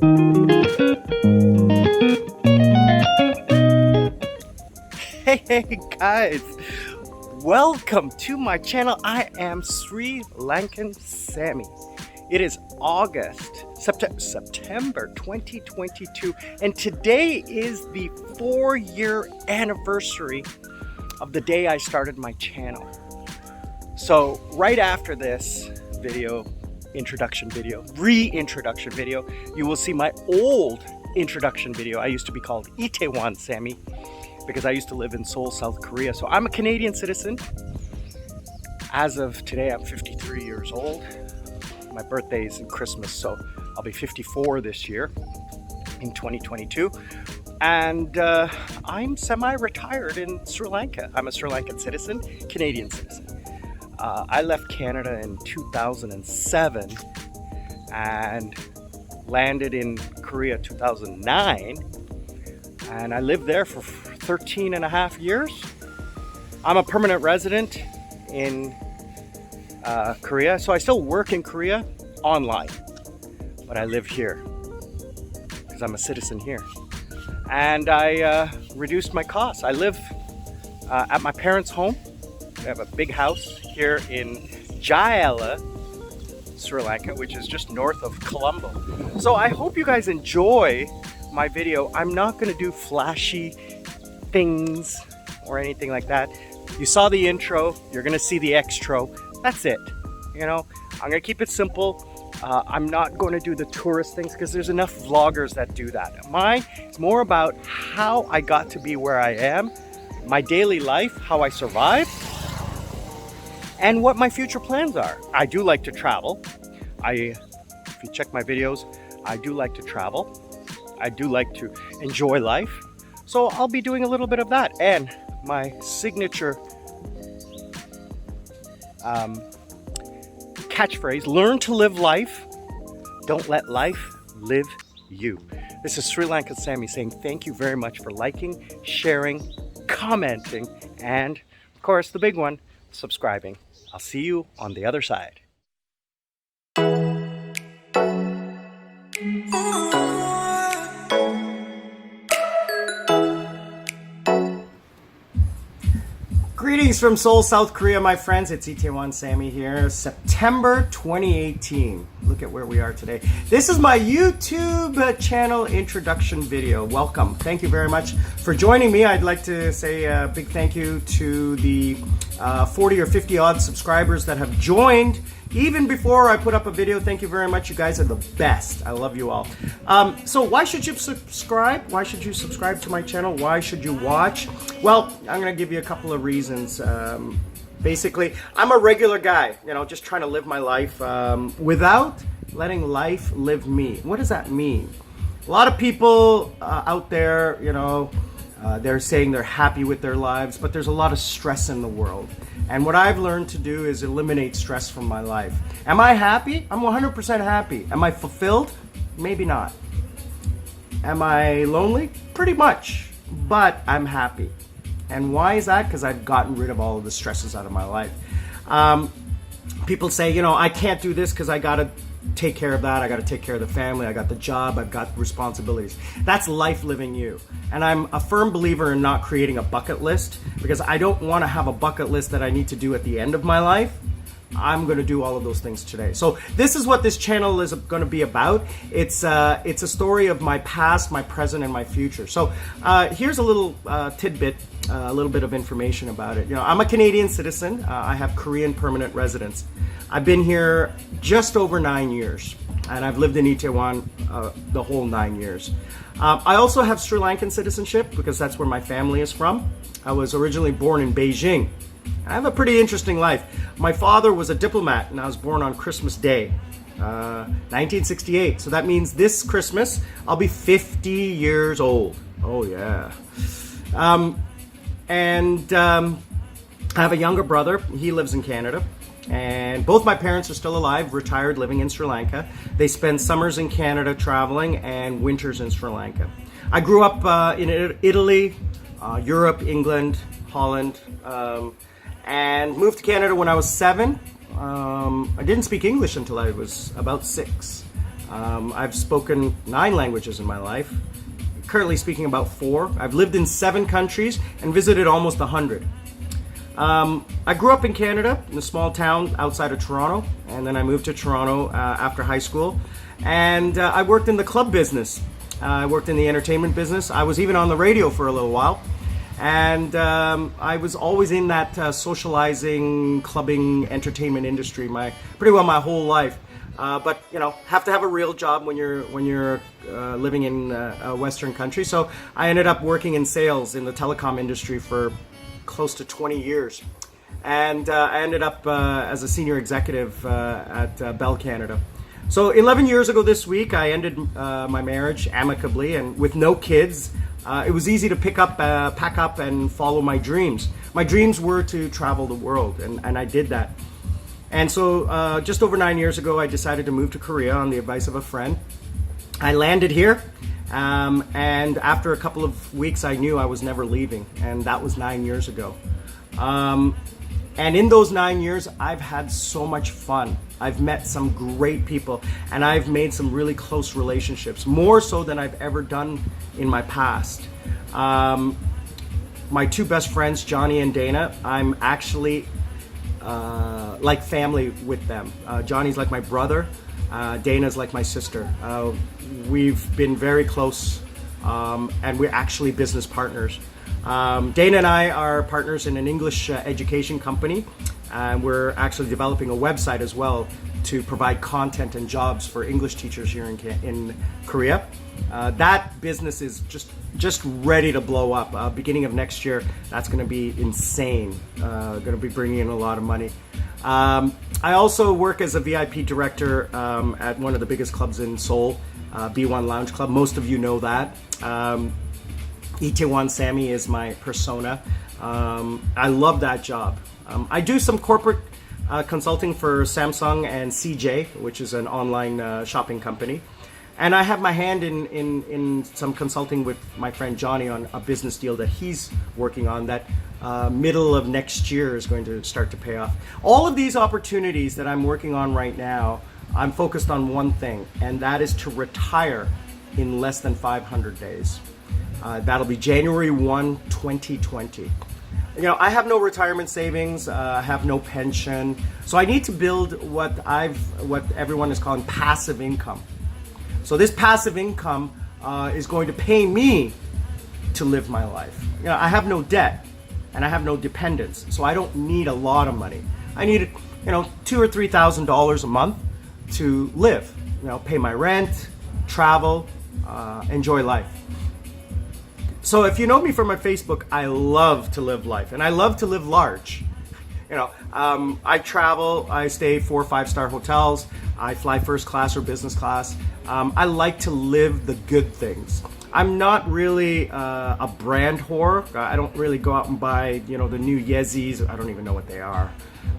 Hey guys, welcome to my channel. I am Sri Lankan Sammi. It is September 2022, and today is the 4-year anniversary of the day I started my channel. So right after this reintroduction video, you will see my old introduction video. I used to be called Itaewon Sammi because I used to live in Seoul, South Korea. So I'm a Canadian citizen. As of today, I'm 53 years old. My birthday is in Christmas, so I'll be 54 this year in 2022. And I'm semi-retired in Sri Lanka. I'm a Sri Lankan citizen, Canadian citizen. I left Canada in 2007 and landed in Korea 2009. And I lived there for 13 and a half years. I'm a permanent resident in Korea, so I still work in Korea online, but I live here because I'm a citizen here. And I reduced my costs. I live at my parents' home. We have a big house here in Jayala, Sri Lanka, which is just north of Colombo. So I hope you guys enjoy my video. I'm not going to do flashy things or anything like that. You saw the intro, you're going to see the extra. That's it. You know, I'm going to keep it simple. I'm not going to do the tourist things because there's enough vloggers that do that. Mine is more about how I got to be where I am, my daily life, how I survive, and what my future plans are. I do like to travel. If you check my videos, I do like to travel. I do like to enjoy life. So I'll be doing a little bit of that. And my signature catchphrase, learn to live life. Don't let life live you. This is Sri Lankan Sammi saying thank you very much for liking, sharing, commenting, and of course the big one, subscribing. I'll see you on the other side. Greetings from Seoul, South Korea, my friends. It's Itaewon Sammi here. September 2018. Look at where we are today. This is my YouTube channel introduction video. Welcome. Thank you very much for joining me. I'd like to say a big thank you to the 40 or 50 odd subscribers that have joined even before I put up a video. Thank you very much. You guys are the best. I love you all. So why should you subscribe? Why should you subscribe to my channel? Why should you watch? Well, I'm going to give you a couple of reasons. Basically, I'm a regular guy, you know, just trying to live my life without letting life live me. What does that mean? A lot of people out there, you know, they're saying they're happy with their lives, but there's a lot of stress in the world. And what I've learned to do is eliminate stress from my life. Am I happy? I'm 100% happy. Am I fulfilled? Maybe not. Am I lonely? Pretty much. But I'm happy. And why is that? Because I've gotten rid of all of the stresses out of my life. People say, you know, I can't do this because I got to take care of that. I got to take care of the family. I got the job. I've got responsibilities. That's life living you. And I'm a firm believer in not creating a bucket list because I don't want to have a bucket list that I need to do at the end of my life. I'm going to do all of those things today. So this is what this channel is going to be about. It's a story of my past, my present, and my future. So here's a little tidbit, a little bit of information about it. You know, I'm a Canadian citizen. I have Korean permanent residence. I've been here just over 9 years, and I've lived in Itaewon the whole 9 years. I also have Sri Lankan citizenship because that's where my family is from. I was originally born in Beijing. I have a pretty interesting life. My father was a diplomat, and I was born on Christmas Day, 1968. So that means this Christmas, I'll be 50 years old. Oh, yeah. I have a younger brother. He lives in Canada. And both my parents are still alive, retired, living in Sri Lanka. They spend summers in Canada traveling and winters in Sri Lanka. I grew up in Italy, Europe, England, Holland, and moved to Canada when I was 7. I didn't speak English until I was about 6. I've spoken 9 languages in my life, currently speaking about 4. I've lived in 7 countries and visited almost 100. I grew up in Canada, in a small town outside of Toronto, and then I moved to Toronto after high school. And I worked in the club business. I worked in the entertainment business. I was even on the radio for a little while. And I was always in that socializing, clubbing, entertainment industry pretty well my whole life. But you know, have to have a real job when you're living in a Western country. So I ended up working in sales in the telecom industry for close to 20 years. And I ended up as a senior executive at Bell Canada. So 11 years ago this week, I ended my marriage amicably and with no kids. It was easy to pack up and follow my dreams. My dreams were to travel the world, and I did that. And so just over 9 years ago, I decided to move to Korea on the advice of a friend. I landed here, and after a couple of weeks, I knew I was never leaving, and that was 9 years ago. And in those 9 years, I've had so much fun. I've met some great people, and I've made some really close relationships, more so than I've ever done in my past. My 2 best friends, Johnny and Dana, I'm actually like family with them. Johnny's like my brother, Dana's like my sister. We've been very close, and we're actually business partners. Dana and I are partners in an English education company, and we're actually developing a website as well to provide content and jobs for English teachers here in Korea. That business is just ready to blow up. Beginning of next year, that's going to be insane. Going to be bringing in a lot of money. I also work as a VIP director at one of the biggest clubs in Seoul, B1 Lounge Club. Most of you know that. Itaewon Sammi is my persona. I love that job. I do some corporate consulting for Samsung and CJ, which is an online shopping company. And I have my hand in some consulting with my friend Johnny on a business deal that he's working on that middle of next year is going to start to pay off. All of these opportunities that I'm working on right now, I'm focused on one thing, and that is to retire in less than 500 days. That'll be January 1, 2020. You know, I have no retirement savings, I have no pension, so I need to build what everyone is calling passive income. So this passive income is going to pay me to live my life. You know, I have no debt and I have no dependents, so I don't need a lot of money. I need, you know, $2,000 or $3,000 a month to live. You know, pay my rent, travel, enjoy life. So if you know me from my Facebook, I love to live life, and I love to live large. You know, I travel, I stay 4 or 5-star hotels, I fly first class or business class. I like to live the good things. I'm not really a brand whore. I don't really go out and buy, you know, the new Yeezys. I don't even know what they are.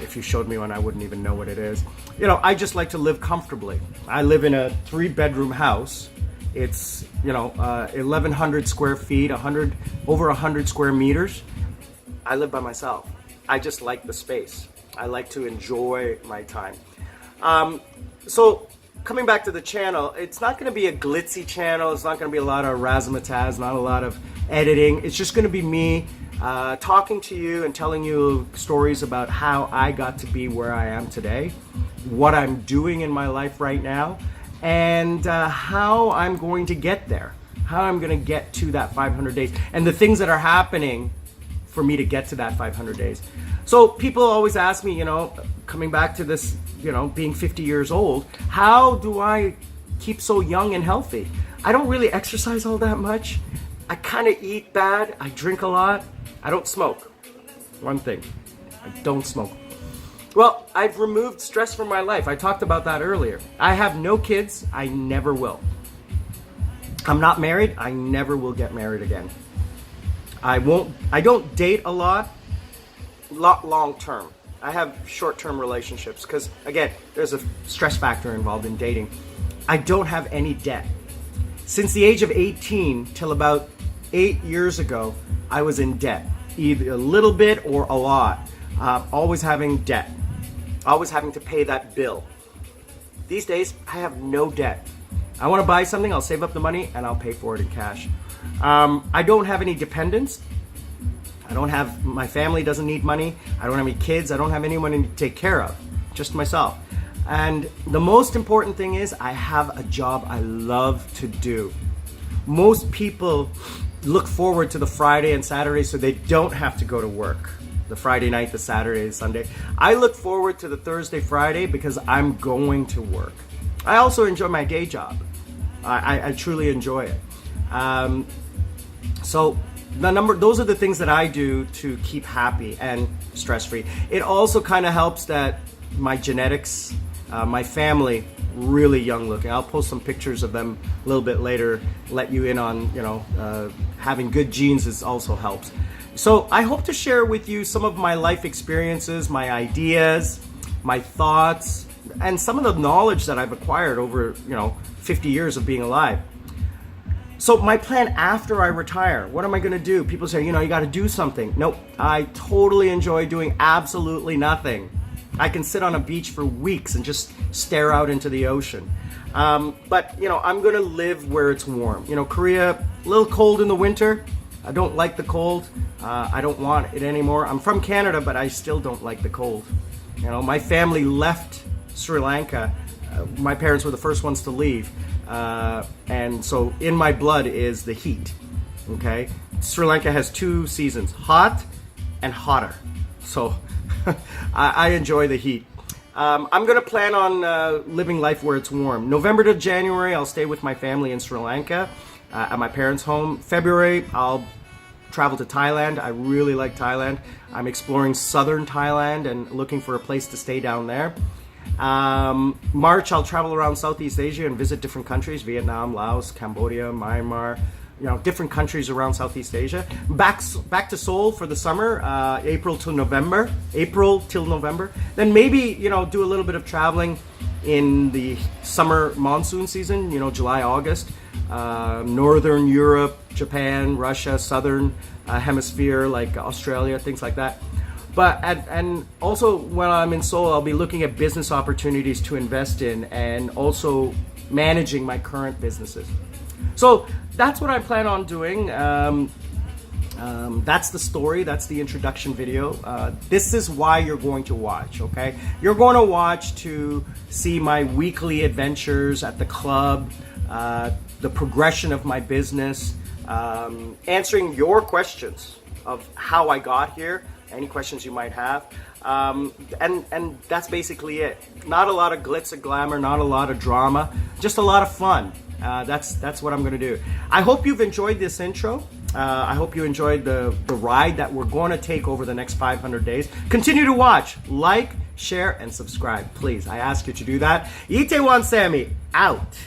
If you showed me one, I wouldn't even know what it is. You know, I just like to live comfortably. I live in a 3-bedroom house. It's, you know, 1,100 square feet, over 100 square meters. I live by myself. I just like the space. I like to enjoy my time. So coming back to the channel, it's not going to be a glitzy channel. It's not going to be a lot of razzmatazz, not a lot of editing. It's just going to be me talking to you and telling you stories about how I got to be where I am today, what I'm doing in my life right now, and how I'm going to get there, how I'm going to get to that 500 days, and the things that are happening for me to get to that 500 days. So people always ask me, you know, coming back to this, you know, being 50 years old, how do I keep so young and healthy? I don't really exercise all that much. I kind of eat bad. I drink a lot. I don't smoke. One thing, I don't smoke. Well, I've removed stress from my life. I talked about that earlier. I have no kids. I never will. I'm not married. I never will get married again. I don't date a lot long term. I have short-term relationships because, again, there's a stress factor involved in dating. I don't have any debt. Since the age of 18 till about 8 years ago, I was in debt, either a little bit or a lot. Always having debt, always having to pay that bill. These days, I have no debt. I want to buy something, I'll save up the money and I'll pay for it in cash. I don't have any dependents. My family doesn't need money. I don't have any kids. I don't have anyone to take care of, just myself. And the most important thing is I have a job I love to do. Most people look forward to the Friday and Saturday so they don't have to go to work. The Friday night, the Saturday, the Sunday. I look forward to the Thursday, Friday because I'm going to work. I also enjoy my day job. I truly enjoy it. So those are the things that I do to keep happy and stress-free. It also kind of helps that my genetics, my family, really young looking. I'll post some pictures of them a little bit later, let you in on, having good genes also helps. So I hope to share with you some of my life experiences, my ideas, my thoughts, and some of the knowledge that I've acquired over, 50 years of being alive. So my plan after I retire, what am I gonna do? People say, you gotta do something. Nope, I totally enjoy doing absolutely nothing. I can sit on a beach for weeks and just stare out into the ocean. But I'm gonna live where it's warm. Korea, a little cold in the winter. I don't like the cold. I don't want it anymore. I'm from Canada, but I still don't like the cold. My family left Sri Lanka. My parents were the first ones to leave. And so in my blood is the heat, okay? Sri Lanka has 2 seasons, hot and hotter. So I enjoy the heat. I'm gonna plan on living life where it's warm. November to January, I'll stay with my family in Sri Lanka at my parents' home. February, I'll travel to Thailand. I really like Thailand. I'm exploring southern Thailand and looking for a place to stay down there. March, I'll travel around Southeast Asia and visit different countries, Vietnam, Laos, Cambodia, Myanmar, different countries around Southeast Asia. Back to Seoul for the summer, April till November. Then maybe, do a little bit of traveling in the summer monsoon season, July, August. Northern Europe, Japan, Russia, southern hemisphere like Australia, things like that. But and also when I'm in Seoul, I'll be looking at business opportunities to invest in and also managing my current businesses. So that's what I plan on doing. That's the story. That's the introduction video. This is why you're going to watch, okay? You're going to watch to see my weekly adventures at the club, the progression of my business, answering your questions of how I got here, any questions you might have, and that's basically it. Not a lot of glitz and glamour, not a lot of drama, just a lot of fun. That's what I'm gonna do. I hope you've enjoyed this intro. I hope you enjoyed the ride that we're going to take over the next 500 days. Continue to watch, like, share, and subscribe, please. I ask you to do that. Itaewon Sammi, out.